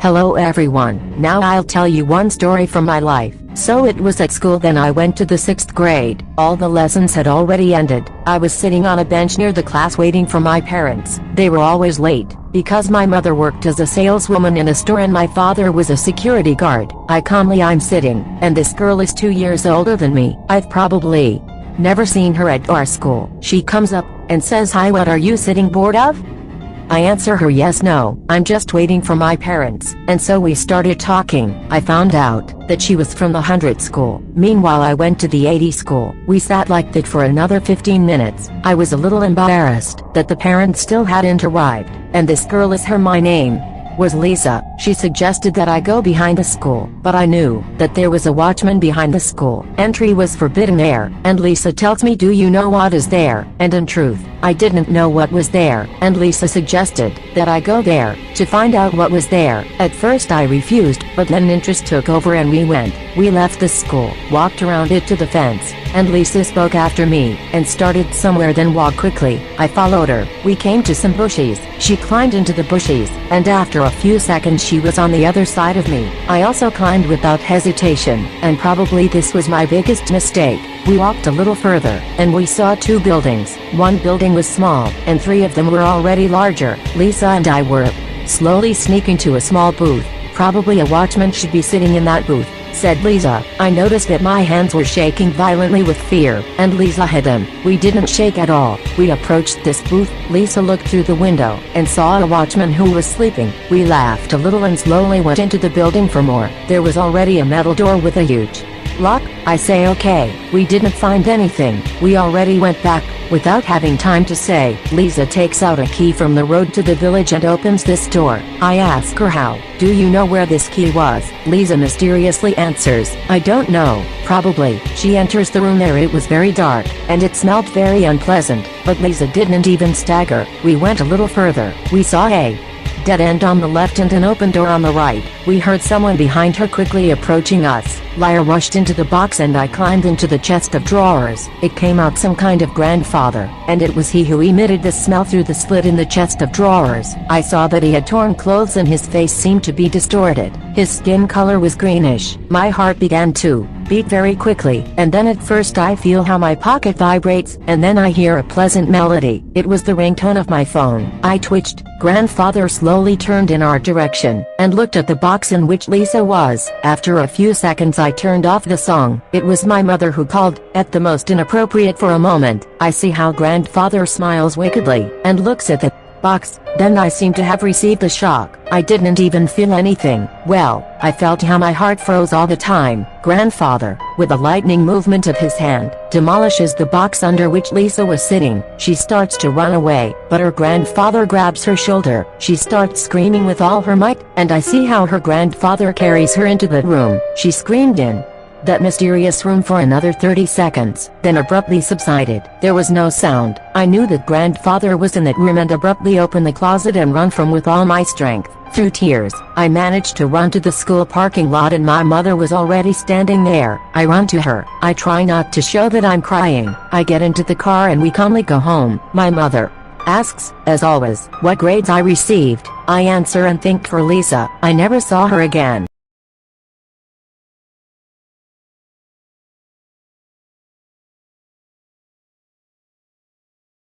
Hello everyone, now I'll tell you one story from my life. So it was at school then I went to the 6th grade. All the lessons had already ended. I was sitting on a bench near the class waiting for my parents. They were always late, because my mother worked as a saleswoman in a store and my father was a security guard. I'm sitting, and this girl is 2 years older than me. I've probably never seen her at our school. She comes up, and says, "Hi, what are you sitting bored of?" I answer her yes no, I'm just waiting for my parents, and so we started talking. I found out that she was from the 100 school. Meanwhile I went to the 80 school. We sat like that for another 15 minutes. I was a little embarrassed that the parents still hadn't arrived, and this girl my name was Lisa. She suggested that I go behind the school, but I knew that there was a watchman behind the school. Entry was forbidden there, and Lisa tells me, "Do you know what is there?" And in truth, I didn't know what was there, and Lisa suggested that I go there to find out what was there. At first I refused, but then interest took over and we went. We left the school, walked around it to the fence, and Lisa spoke after me, and started somewhere then walked quickly. I followed her. We came to some bushes. She climbed into the bushes, and after a few seconds she was on the other side of me. I also climbed without hesitation, and probably this was my biggest mistake. We walked a little further, and we saw 2 buildings. One building was small, and 3 of them were already larger. Lisa and I were slowly sneaking to a small booth. "Probably a watchman should be sitting in that booth," said Lisa. I noticed that my hands were shaking violently with fear, and Lisa had them. We didn't shake at all. We approached this booth. Lisa looked through the window, and saw a watchman who was sleeping. We laughed a little and slowly went into the building for more. There was already a metal door with a huge lock. I say okay. We didn't find anything. We already went back. Without having time to say, Lisa takes out a key from the road to the village and opens this door. I ask her how. "Do you know where this key was?" Lisa mysteriously answers, "I don't know, probably." She enters the room there. It was very dark, and it smelled very unpleasant, but Lisa didn't even stagger. We went a little further. We saw a dead end on the left and an open door on the right. We heard someone behind her quickly approaching us. Lyra rushed into the box and I climbed into the chest of drawers. It came out some kind of grandfather, and it was he who emitted the smell through the slit in the chest of drawers. I saw that he had torn clothes and his face seemed to be distorted. His skin color was greenish. My heart began to beat very quickly, and then at first I feel how my pocket vibrates, and then I hear a pleasant melody. It was the ringtone of my phone. I twitched. Grandfather slowly turned in our direction, and looked at the box in which Lisa was. After a few seconds I turned off the song. It was my mother who called, at the most inappropriate for a moment. I see how grandfather smiles wickedly, and looks at the box. Then I seem to have received a shock. I didn't even feel anything. Well, I felt how my heart froze all the time. Grandfather, with a lightning movement of his hand, demolishes the box under which Lisa was sitting. She starts to run away, but her grandfather grabs her shoulder. She starts screaming with all her might, and I see how her grandfather carries her into the room. She screamed in that mysterious room for another 30 seconds, then abruptly subsided. There was no sound. I knew that grandfather was in that room and abruptly opened the closet and run from with all my strength. Through tears, I managed to run to the school parking lot and my mother was already standing there. I run to her. I try not to show that I'm crying. I get into the car and we calmly go home. My mother asks, as always, what grades I received. I answer and think for Lisa. I never saw her again.